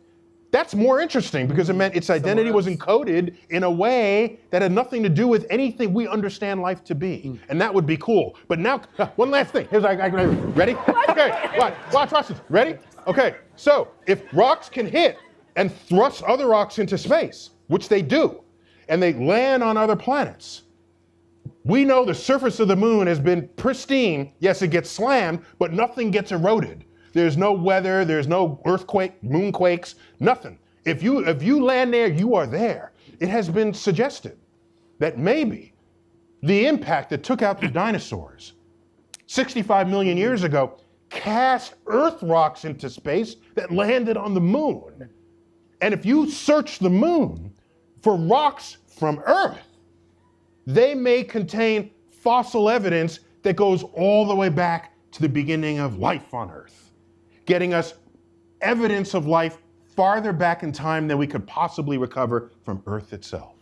that's more interesting because it meant its identity was encoded in a way that had nothing to do with anything we understand life to be. And that would be cool. But now, one last thing. Ready? Okay, watch this. Ready? Okay, so if rocks can hit and thrust other rocks into space, which they do, and they land on other planets, we know the surface of the moon has been pristine. Yes, it gets slammed, but nothing gets eroded. There's no weather, there's no earthquake, moonquakes, nothing. If you land there, you are there. It has been suggested that maybe the impact that took out the dinosaurs 65 million years ago cast Earth rocks into space that landed on the moon. And if you search the moon for rocks from Earth, they may contain fossil evidence that goes all the way back to the beginning of life on Earth, getting us evidence of life farther back in time than we could possibly recover from Earth itself.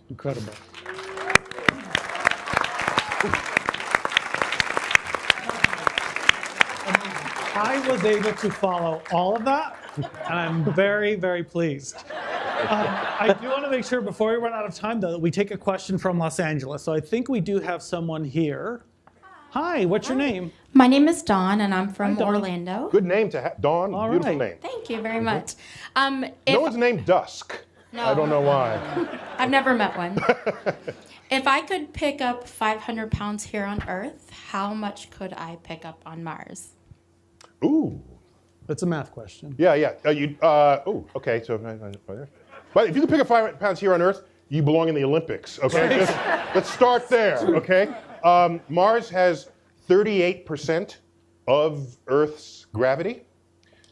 Incredible. I was able to follow all of that, and I'm very, very pleased. I do want to make sure before we run out of time, though, that we take a question from Los Angeles. So I think we do have someone here. Hi, what's your name? My name is Dawn, and I'm from Orlando. Good name to have, Dawn. All Beautiful right. name. Thank you very much. No one's named Dusk. No. I don't know why. I've never met one. If I could pick up 500 pounds here on Earth, how much could I pick up on Mars? Ooh, It's a math question. Yeah. Okay. So, but if you can pick up 5 pounds here on Earth, you belong in the Olympics. Okay. Let's start there. Okay. Mars has 38% of Earth's gravity.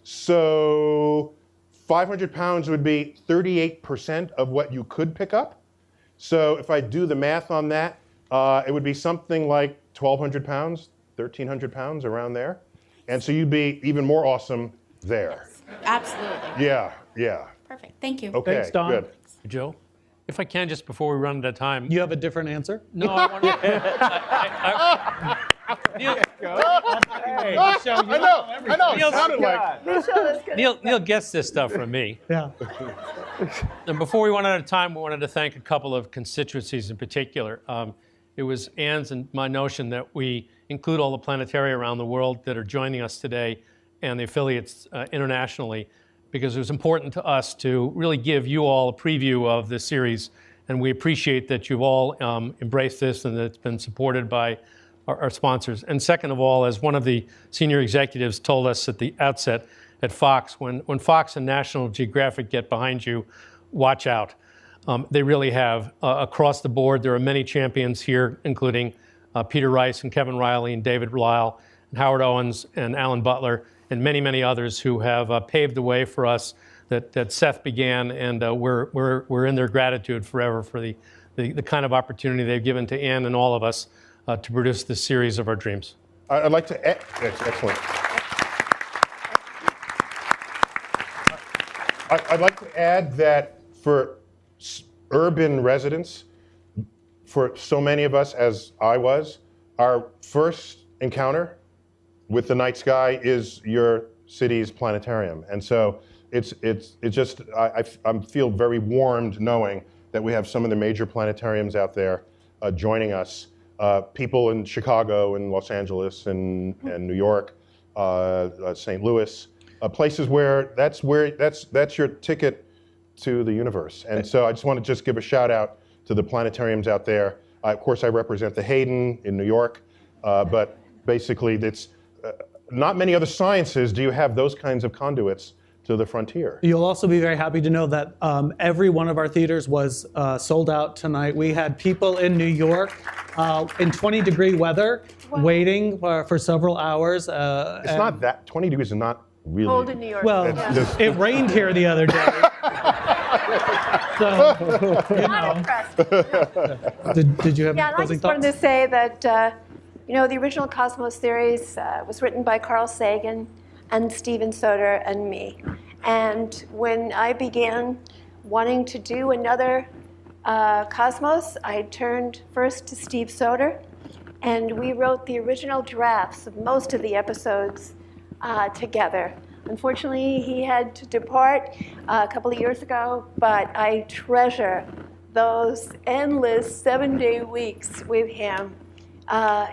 So 500 pounds would be 38% of what you could pick up. So if I do the math on that, it would be something like 1,200 pounds, 1,300 pounds, around there. And so you'd be even more awesome there. Absolutely. Yeah. Perfect. Thank you. Okay, Thanks, Don. good. Joe, if I can, just before we run out of time. You have a different answer? No, I want to. Neil, I know. It sounded like. Neil gets this stuff from me. Yeah. And before we run out of time, we wanted to thank a couple of constituencies in particular. It was Ann's and my notion that we include all the planetaria around the world that are joining us today and the affiliates internationally, because it was important to us to really give you all a preview of this series. And we appreciate that you've all embraced this and that it's been supported by our sponsors. And second of all, as one of the senior executives told us at the outset at Fox, when Fox and National Geographic get behind you, watch out. They really have. Across the board, there are many champions here, including Peter Rice and Kevin Riley and David Lyle and Howard Owens and Alan Butler and many, many others who have paved the way for us that Seth began, and we're in their gratitude forever for the kind of opportunity they've given to Ann and all of us to produce this series of our dreams. I'd like to add, excellent. I'd like to add that for urban residents, for so many of us, as I was, our first encounter with the night sky is your city's planetarium. And so it's just, I feel very warmed knowing that we have some of the major planetariums out there joining us. People in Chicago and Los Angeles and New York, St. Louis, places where that's your ticket to the universe. And so I just want to just give a shout out to the planetariums out there. Of course, I represent the Hayden in New York, but basically it's not many other sciences do you have those kinds of conduits to the frontier. You'll also be very happy to know that every one of our theaters was sold out tonight. We had people in New York in 20-degree weather waiting for several hours. It's not that, 20 degrees is not really. Cold in New York. Well, it rained here the other day. So, you know. Did you have Yeah, and I closing just thoughts? wanted to say that, the original Cosmos series was written by Carl Sagan and Steven Soter and me. And when I began wanting to do another Cosmos, I turned first to Steve Soter, and we wrote the original drafts of most of the episodes together. Unfortunately, he had to depart a couple of years ago, but I treasure those endless 7-day weeks with him,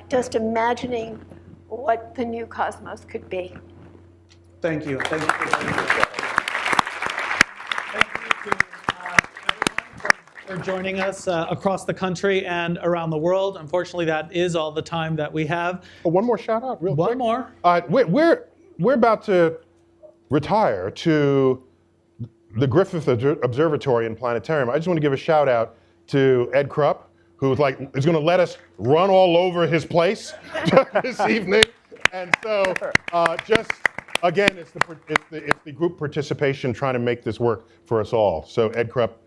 just imagining what the new Cosmos could be. Thank you. Thank you for joining us across the country and around the world. Unfortunately, that is all the time that we have. Oh, one more shout out, real quick. One more. We're about to retire to the Griffith Observatory and Planetarium. I just want to give a shout out to Ed Krupp, who is going to let us run all over his place this evening. And so again, it's the group participation trying to make this work for us all. So Ed Krupp,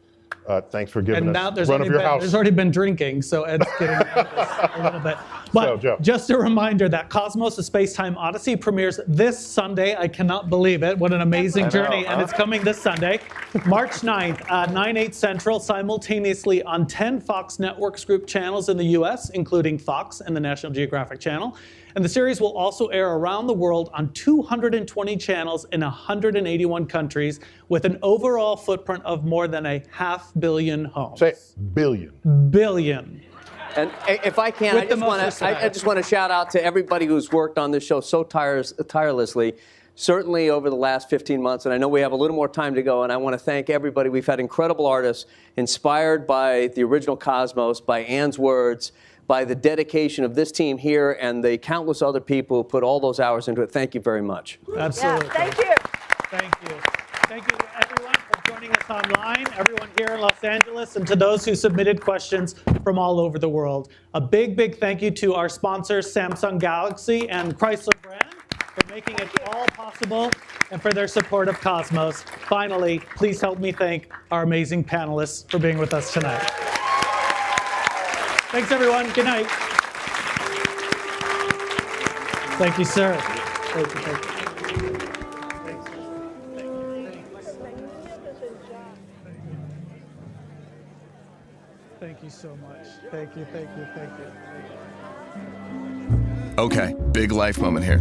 thanks for giving us run of your house. There's already been drinking, so Ed's getting a little bit. But just a reminder that Cosmos, A Spacetime Odyssey premieres this Sunday. I cannot believe it. What an amazing journey. And it's coming this Sunday, March 9th at 9/8 Central, simultaneously on 10 Fox Networks Group channels in the US, including Fox and the National Geographic Channel. And the series will also air around the world on 220 channels in 181 countries with an overall footprint of more than 500 million homes. Say billion. Billion. And if I can, I just want to shout out to everybody who's worked on this show so tirelessly, certainly over the last 15 months. And I know we have a little more time to go, and I want to thank everybody. We've had incredible artists inspired by the original Cosmos, by Ann's words, by the dedication of this team here and the countless other people who put all those hours into it. Thank you very much. Absolutely. Yeah, thank you. Thank you. Thank you, everyone, for joining us online, everyone here in Los Angeles, and to those who submitted questions from all over the world. A big, big thank you to our sponsors, Samsung Galaxy and Chrysler Brand, for making it all possible and for their support of Cosmos. Finally, please help me thank our amazing panelists for being with us tonight. Thanks, everyone. Good night. Thank you, sir. Thank you, thank you. Thank you so much. Thank you, thank you, thank you. Okay, big life moment here.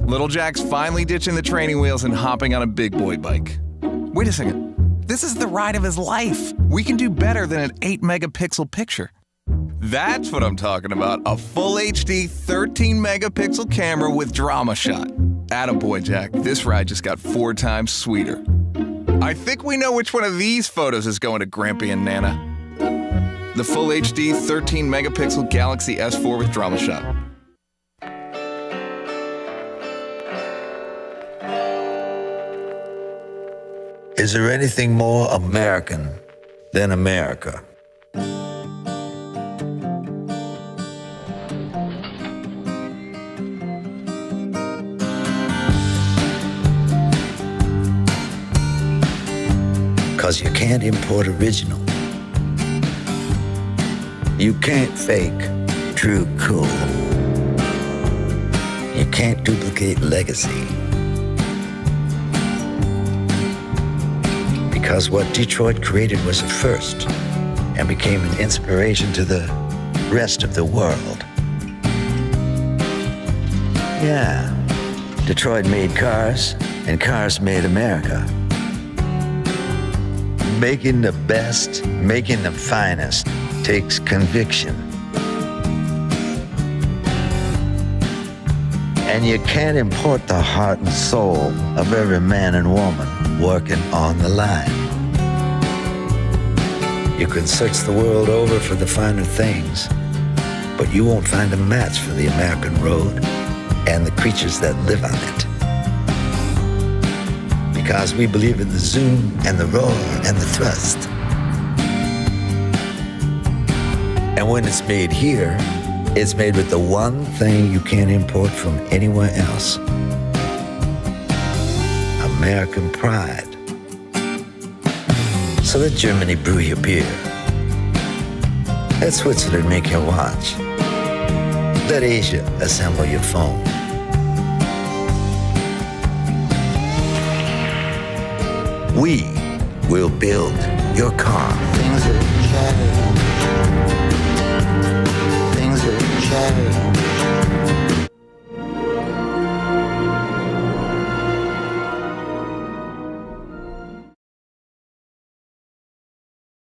Little Jack's finally ditching the training wheels and hopping on a big boy bike. Wait a second. This is the ride of his life. We can do better than an 8-megapixel picture. That's what I'm talking about. A full HD 13-megapixel camera with drama shot. Attaboy, Jack. This ride just got 4 times sweeter. I think we know which one of these photos is going to Grampy and Nana. The full HD 13-megapixel Galaxy S4 with drama shot. Is there anything more American than America? Because you can't import original. You can't fake true cool. You can't duplicate legacy. Because what Detroit created was a first and became an inspiration to the rest of the world. Yeah, Detroit made cars and cars made America. Making the best, making the finest takes conviction. And you can't import the heart and soul of every man and woman working on the line. You can search the world over for the finer things, but you won't find a match for the American road and the creatures that live on it. Because we believe in the zoom and the roar and the thrust. And when it's made here, it's made with the one thing you can't import from anywhere else. American pride. So let Germany brew your beer. Let Switzerland make your watch. Let Asia assemble your phone. We will build your car. Things are changing.